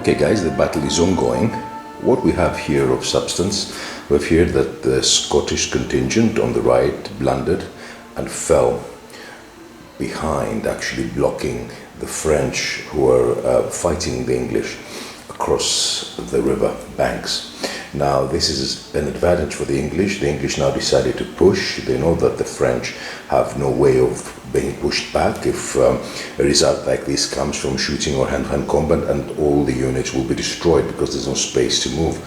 Okay guys, the battle is ongoing. What we have here of substance, we have here that the Scottish contingent on the right blundered and fell behind, actually blocking the French who are fighting the English across the river banks. Now this is an advantage for the English. The English now decided to push. They know that the French have no way of being pushed back if a result like this comes from shooting or hand-to-hand combat, and all the units will be destroyed because there's no space to move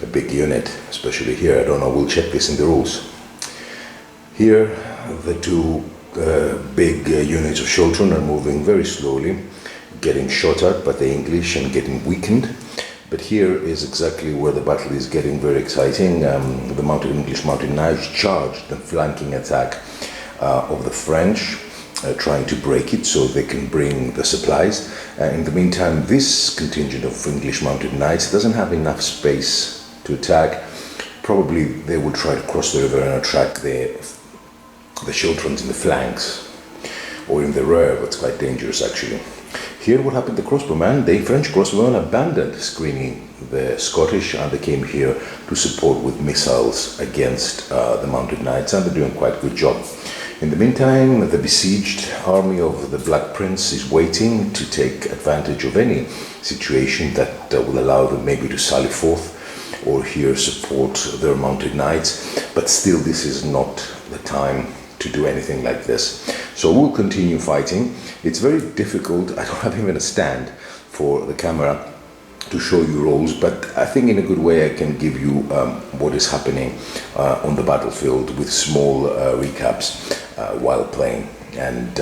a big unit, especially here. I don't know, we'll check this in the rules. Here the two big units of children are moving very slowly, getting shot at by the English and getting weakened. But here is exactly where the battle is getting very exciting. The English mounted knights charged the flanking attack of the French, trying to break it so they can bring the supplies. In the meantime, this contingent of English mounted knights doesn't have enough space to attack. Probably they will try to cross the river and attack the children in the flanks or in the rear, but it's quite dangerous actually. Here what happened, the crossbowmen, the French crossbowmen abandoned screening the Scottish and they came here to support with missiles against the mounted knights, and they're doing quite a good job. In the meantime, the besieged army of the Black Prince is waiting to take advantage of any situation that will allow them maybe to sally forth or here support their mounted knights, but still this is not the time to do anything like this. So we'll continue fighting. It's very difficult. I don't have even a stand for the camera to show you roles, but I think in a good way I can give you what is happening on the battlefield with small recaps while playing, and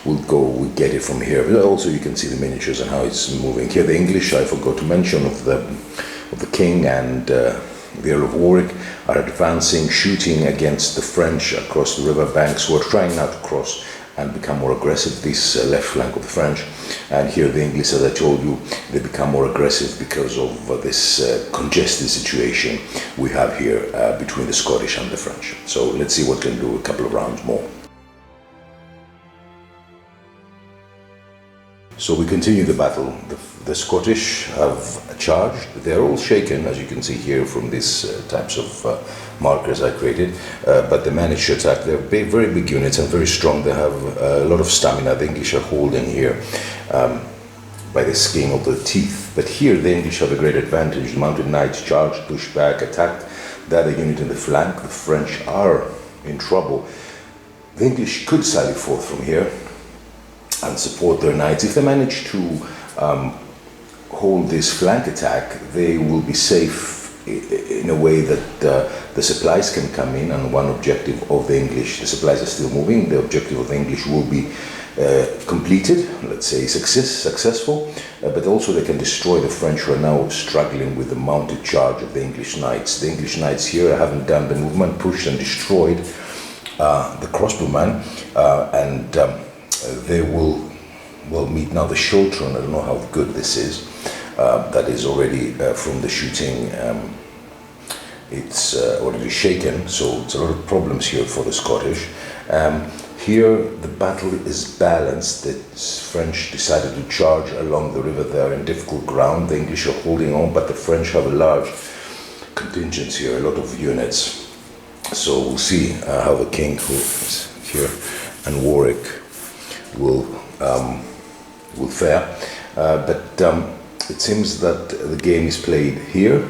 we'll get it from here. But also you can see the miniatures and how it's moving. Here the English, I forgot to mention, of the King and the Earl of Warwick are advancing, shooting against the French across the river banks who are trying now to cross and become more aggressive, this left flank of the French. And here the English, as I told you, they become more aggressive because of this congested situation we have here between the Scottish and the French. So let's see what we can do a couple of rounds more. So we continue the battle. The Scottish have charged. They're all shaken, as you can see here from these types of markers I created, but they managed to attack. They're very big units and very strong. They have a lot of stamina. The English are holding here by the skin of their teeth. But here the English have a great advantage. The mounted knights charged, pushed back, attacked the other unit in the flank. The French are in trouble. The English could sally forth from here and support their knights. If they manage to hold this flank attack, they will be safe in a way that the supplies can come in, and one objective of the English, the supplies are still moving, the objective of the English will be completed, let's say successful, but also they can destroy the French who are now struggling with the mounted charge of the English knights. The English knights here haven't done the movement, pushed and destroyed the crossbowmen, and they will meet now the children. I don't know how good this is. That is already from the shooting. It's already shaken, so it's a lot of problems here for the Scottish. Here the battle is balanced. The French decided to charge along the river. They are in difficult ground. The English are holding on, but the French have a large contingent here, a lot of units. So we'll see how the King, who is here, and Warwick will fare, but it seems that the game is played here.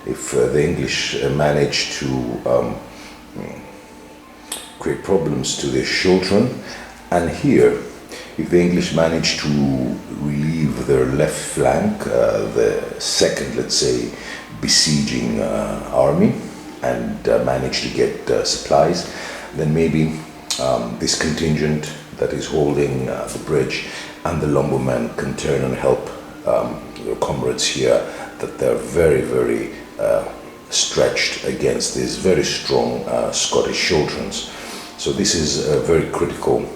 If the English manage to create problems to their children, and here if the English manage to relieve their left flank, the second, let's say, besieging army, and manage to get supplies, then maybe this contingent that is holding the bridge and the lumbermen can turn and help their comrades here, that they're very stretched against these very strong Scottish children. So this is a very critical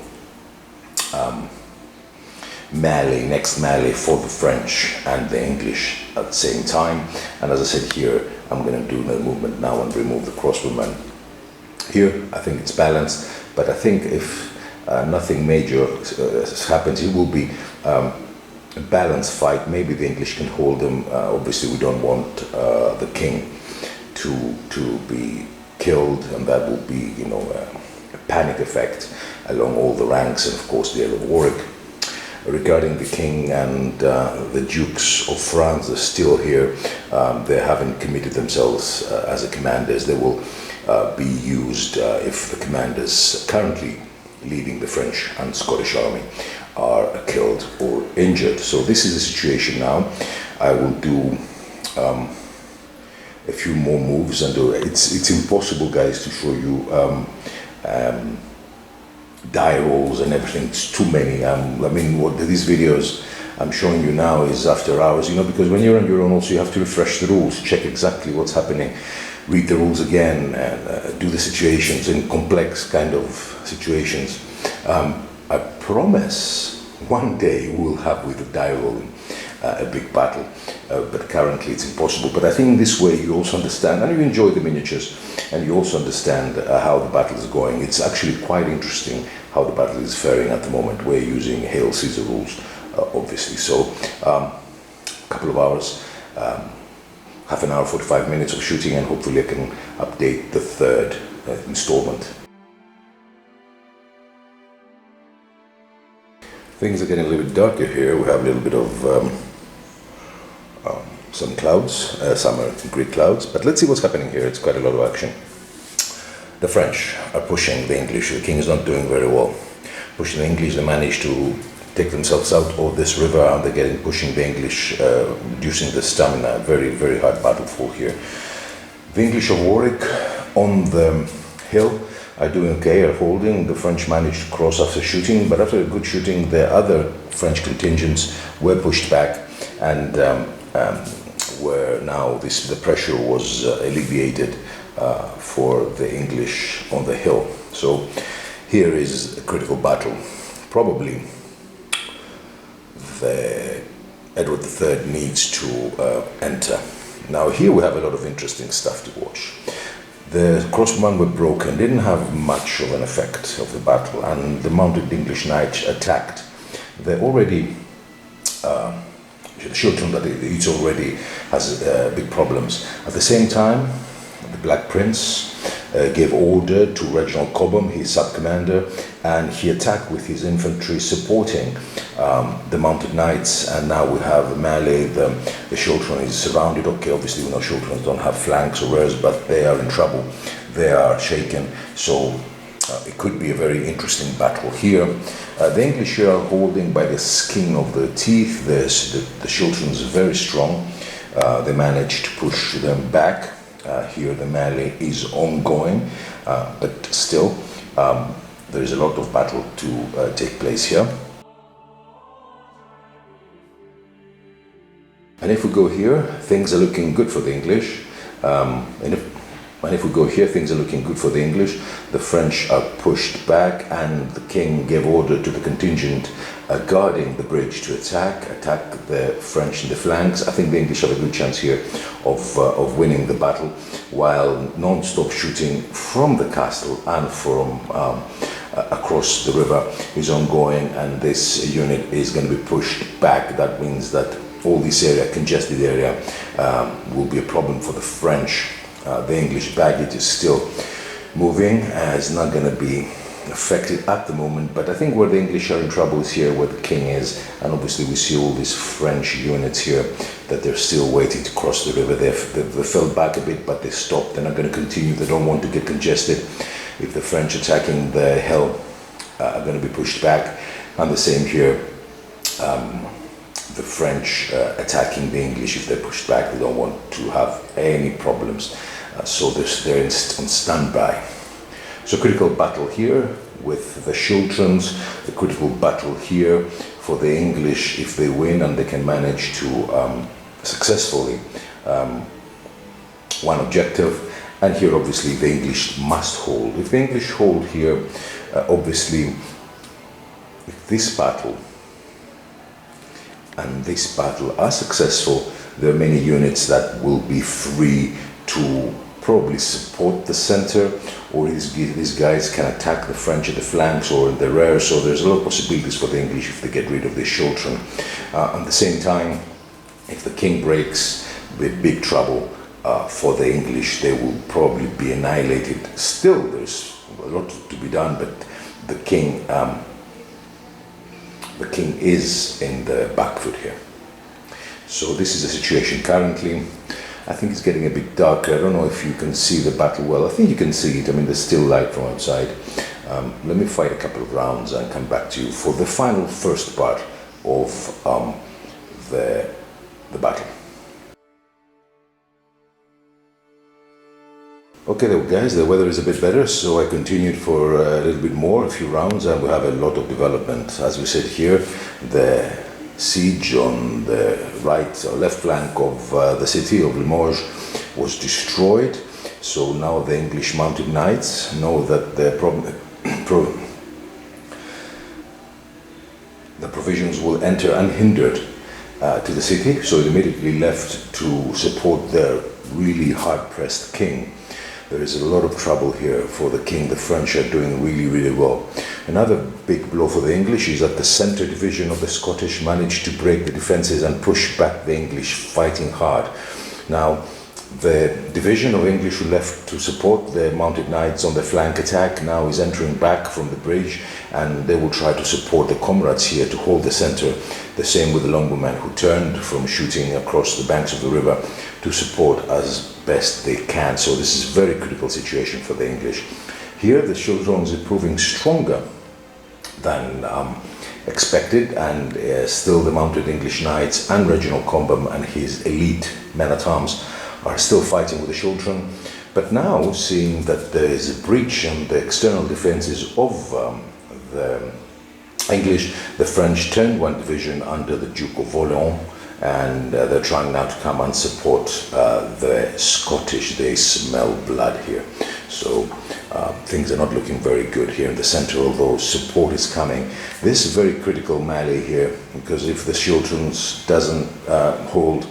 next melee for the French and the English at the same time. And as I said here, I'm going to do the movement now and remove the crossbowmen. Here I think it's balanced, but I think if nothing major happens, it will be a balanced fight. Maybe the English can hold them. Obviously, we don't want the king to be killed, and that will be, you know, a panic effect along all the ranks, and of course the Earl of Warwick. Regarding the king and the dukes of France, they're still here. They haven't committed themselves as a commanders. They will be used if the commanders currently leading the French and Scottish army are killed or injured. So this is the situation now. I will do a few more moves, and it's impossible, guys, to show you die rolls and everything. It's too many. I mean, what these videos I'm showing you now is after hours, you know, because when you're on your own also you have to refresh the rules, check exactly what's happening, read the rules again, and do the situations in complex kind of situations. I promise one day we'll have with the die rolling a big battle, but currently it's impossible. But I think this way you also understand, and you enjoy the miniatures, and you also understand how the battle is going. It's actually quite interesting how the battle is faring at the moment. We're using Hail Caesar rules, obviously. So a couple of hours, half an hour, 45 minutes of shooting, and hopefully I can update the third installment. Things are getting a little bit darker here. We have a little bit of some clouds, summer gray clouds, but let's see what's happening here. It's quite a lot of action. The French are pushing the English. The king is not doing very well. Pushing the English, they manage to take themselves out of this river, and they're getting pushing the English, reducing the stamina. Very, very hard battle here. The English of Warwick on the hill are doing okay, are holding. The French managed to cross after shooting, but after a good shooting, the other French contingents were pushed back, and where now the pressure was alleviated for the English on the hill. So here is a critical battle. Probably Edward III needs to enter. Now here we have a lot of interesting stuff to watch. The crossbowmen were broken, didn't have much of an effect of the battle, and the mounted English knights attacked. They already, the children that it already has big problems. At the same time, the Black Prince gave order to Reginald Cobham, his sub-commander, and he attacked with his infantry supporting the mounted knights. And now we have melee. The children is surrounded. Okay, obviously we know children don't have flanks or rears, but they are in trouble. They are shaken. So it could be a very interesting battle here. The English are holding by the skin of the teeth. The children is very strong. They managed to push them back. Here the melee is ongoing, but still there is a lot of battle to take place here. And if we go here, things are looking good for the English. And if we go here, things are looking good for the English. The French are pushed back, and the king gave order to the contingent guarding the bridge to attack the French in the flanks. I think the English have a good chance here of winning the battle, while non-stop shooting from the castle and from across the river is ongoing, and this unit is going to be pushed back. That means that all this area, congested area, will be a problem for the French. The English baggage is still moving, it's not going to be affected at the moment, but I think where the English are in trouble is here where the king is, and obviously we see all these French units here that they're still waiting to cross the river. They fell back a bit, but they stopped. They're not going to continue. They don't want to get congested. If the French attacking the hill are going to be pushed back, and the same here. The French attacking the English, if they're pushed back, they don't want to have any problems. So they're on standby. So critical battle here with the Schultrans, the critical battle here for the English if they win and they can manage to successfully one objective. And here obviously the English must hold. If the English hold here, obviously if this battle and this battle are successful, there are many units that will be free to probably support the center, or these guys can attack the French at the flanks or in the rear. So there's a lot of possibilities for the English if they get rid of this schultern. At the same time, if the king breaks, with big trouble for the English. They will probably be annihilated. Still, there's a lot to be done, but the king is in the back foot here. So this is the situation currently. I think it's getting a bit darker. I don't know if you can see the battle well. I think you can see it. I mean, there's still light from outside. Let me fight a couple of rounds and come back to you for the final first part of the battle. Okay, guys, the weather is a bit better, so I continued for a little bit more, a few rounds, and we have a lot of development. As we said here, the siege on the right or left flank of the city of Limoges was destroyed. So now the English mounted knights know that the provisions will enter unhindered to the city, so it immediately left to support their really hard-pressed king. There is a lot of trouble here for the king. The French are doing really well. Another big blow for the English is that the center division of the Scottish managed to break the defenses and push back the English, fighting hard. Now, the division of English who left to support the mounted knights on the flank attack now is entering back from the bridge, and they will try to support the comrades here to hold the center. The same with the longbowmen who turned from shooting across the banks of the river to support as best they can. So this is a very critical situation for the English. Here the schultern is proving stronger than expected, and still the mounted English knights and Reginald Combham and his elite men-at-arms are still fighting with the schultern. But now, seeing that there is a breach in the external defenses of the English, the French turned one division under the Duke of Orleans, and they're trying now to come and support the Scottish. They smell blood here. So things are not looking very good here in the center, although support is coming. This is very critical melee here, because if the schultern doesn't hold,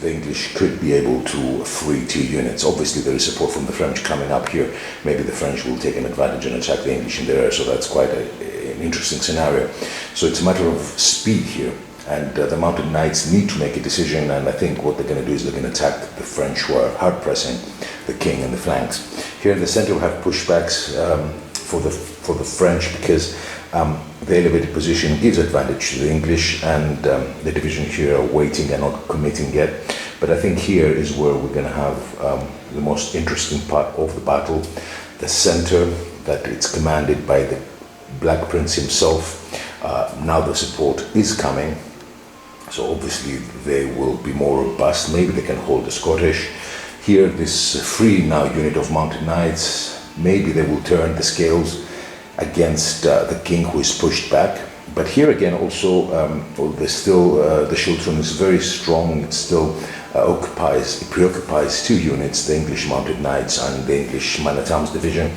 the English could be able to free 2 units. Obviously there is support from the French coming up here. Maybe the French will take an advantage and attack the English in the air, so that's quite an interesting scenario. So it's a matter of speed here, and the mounted knights need to make a decision, and I think what they're going to do is they're going to attack the French who are hard pressing the king in the flanks. Here in the center we have pushbacks for the French, because the elevated position gives advantage to the English, and the division here are waiting and not committing yet. But I think here is where we're going to have the most interesting part of the battle. The center, that it's commanded by the Black Prince himself. Now the support is coming, so obviously they will be more robust. Maybe they can hold the Scottish. Here, this free now unit of mounted knights, maybe they will turn the scales against the king who is pushed back. But here again also, there's still, the schultern is very strong. It still preoccupies 2 units, the English mounted knights and the English man-at-arms division,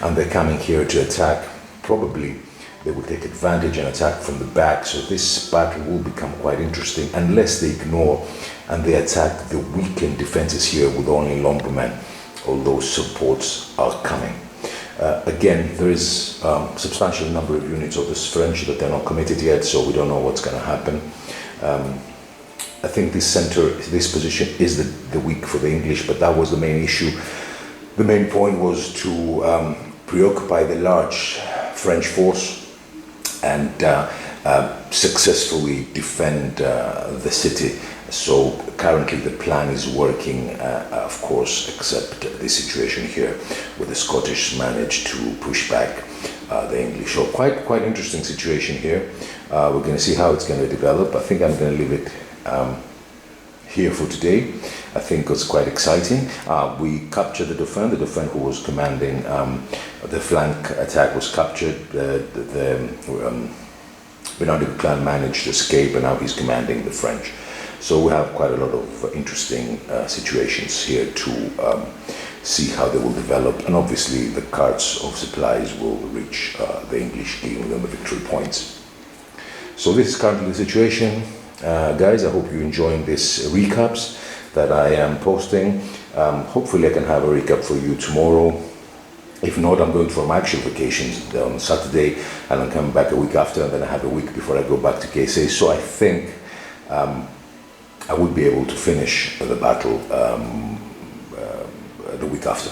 and they're coming here to attack. Probably they will take advantage and attack from the back, so this battle will become quite interesting unless they ignore and they attack the weakened defenses here with only longbowmen, although supports are coming. Again, there is a substantial number of units of this French that they're not committed yet, so we don't know what's going to happen. I think this center, this position is the weak for the English, but that was the main issue. The main point was to preoccupy the large French force and successfully defend the city. So currently the plan is working, of course, except the situation here where the Scottish managed to push back the English. So quite interesting situation here. We're going to see how it's going to develop. I think I'm going to leave it here for today. I think it's quite exciting. We captured the Dauphin who was commanding the flank attack was captured. Bernard clan managed to escape, and now he's commanding the French. So we have quite a lot of interesting situations here to see how they will develop, and obviously the carts of supplies will reach the English, giving them the victory points. So this is currently the situation. Guys, I hope you're enjoying these recaps that I am posting. Hopefully I can have a recap for you tomorrow. If not, I'm going for my actual vacations on Saturday, and I'm coming back a week after, and then I have a week before I go back to KSA. So I think I would be able to finish the battle the week after.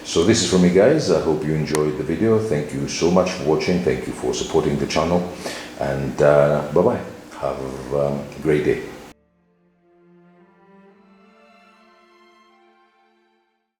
So this is from me, guys. I hope you enjoyed the video. Thank you so much for watching. Thank you for supporting the channel, and bye-bye. Have a great day.